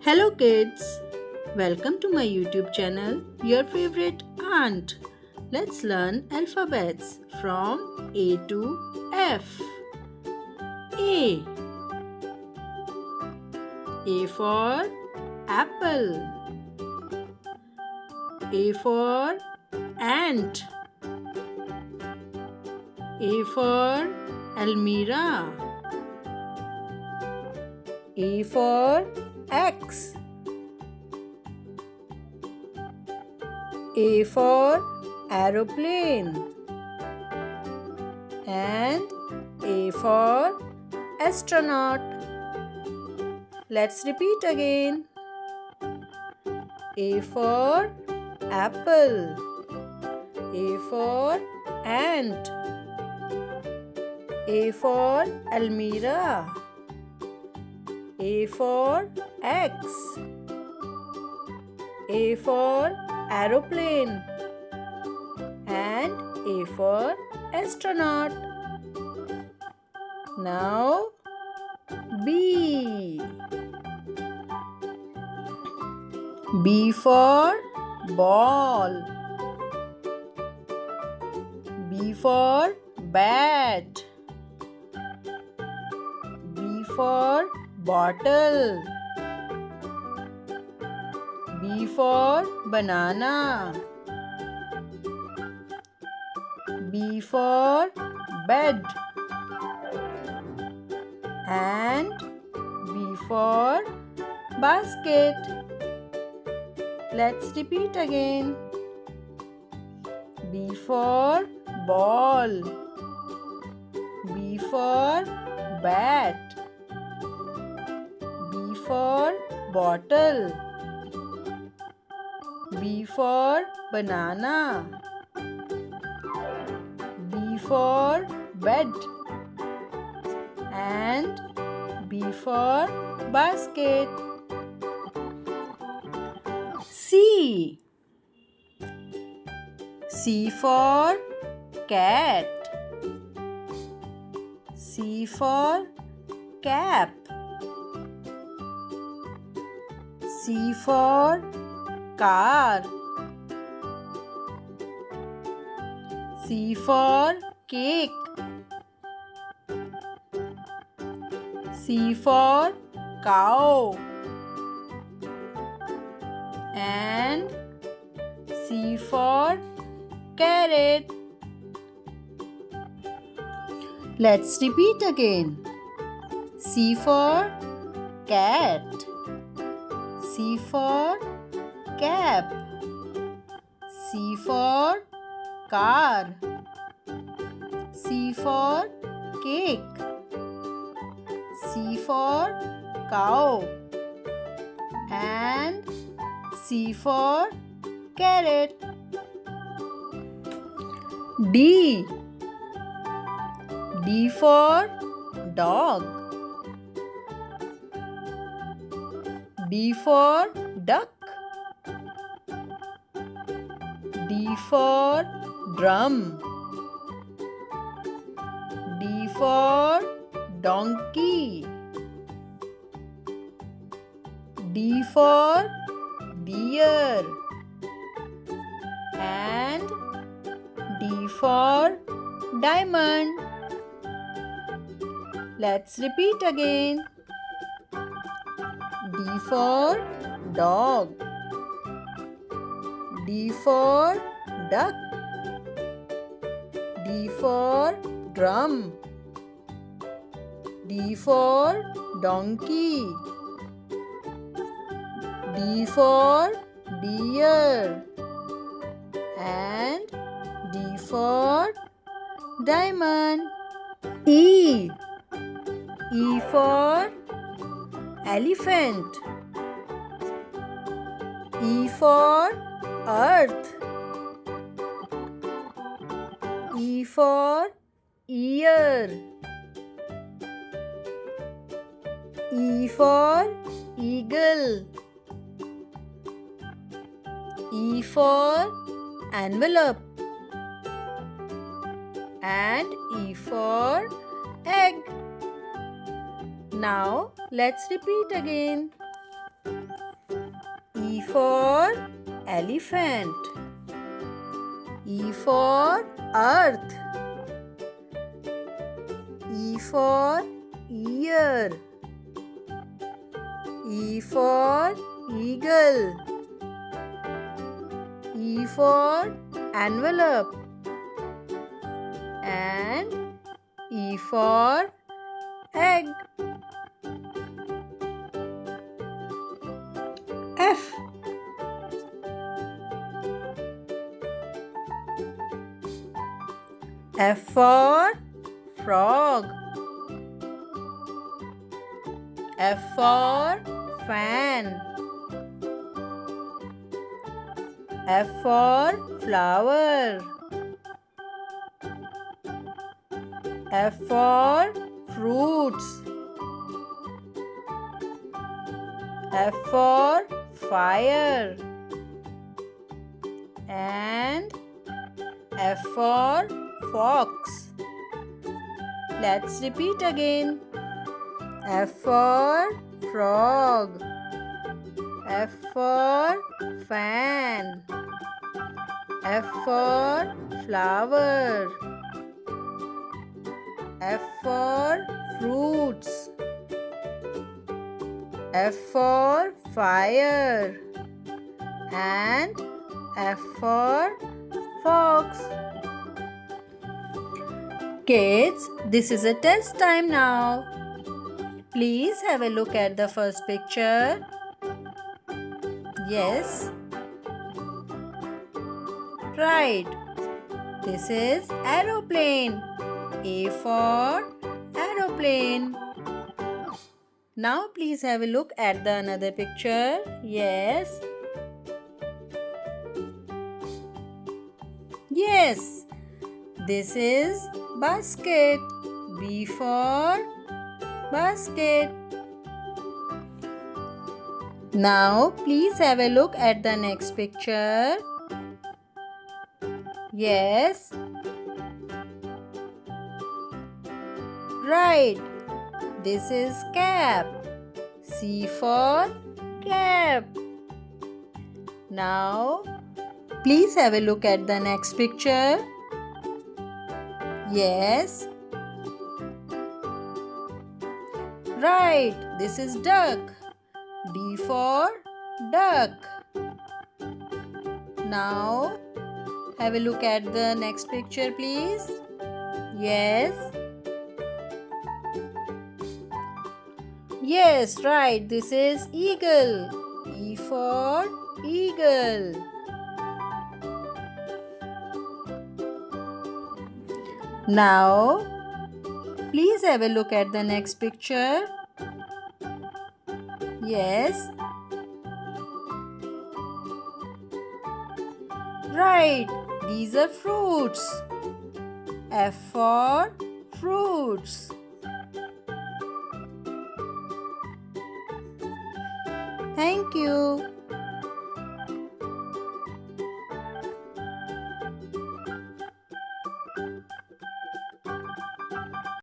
Hello kids, welcome to my YouTube channel, your favorite aunt. Let's learn alphabets from A to F. A. A for apple. A for ant. A for Almira. A for X. A for aeroplane. And A for astronaut. Let's repeat again. A for apple. A for ant. A for Almira. A for X. A for aeroplane. And A for astronaut. Now B. B for ball. B for bat. B for bottle. B for banana. B for bed. And B for basket. Let's repeat again. B for ball. B for bat. B for bottle. B for banana. B for bed. And B for basket. C. C for cat. C for cap. C for car. C for cake. C for cow. And C for carrot. Let's repeat again. C for cat. C for cap. C for car. C for cake. C for cow. And C for carrot. D. D for dog. D for duck. D for drum. D for donkey. D for deer. And D for diamond. Let's repeat again. D for dog. D for duck. D for drum. D for donkey. D for deer. And D for diamond. E. E for elephant. E for earth. E for ear. E for eagle. E for envelope. And E for egg. Now let's repeat again. E for elephant. E for earth. E for ear. E for eagle. E for envelope. And E for egg. F. F for frog. F for fan. F for flower. F for fruits. F for fire. And F for fox. Let's repeat again. F for frog. F for fan. F for flower. F for fruits. F for fire. And F for fox. Kids, this is a test time now. Please have a look at the first picture. Yes. Right. This is aeroplane. A for aeroplane. Now please have a look at the another picture. Yes. Yes. This is basket. B for basket. Now please have a look at the next picture. Yes. Right. This is cap. C for cap. Now please have a look at the next picture. Yes. Right. This is duck. D for duck. Now have a look at the next picture, please. Yes. Yes, right. This is eagle. E for eagle. Now, please have a look at the next picture. Yes. Right. These are fruits. F for fruits. Thank you.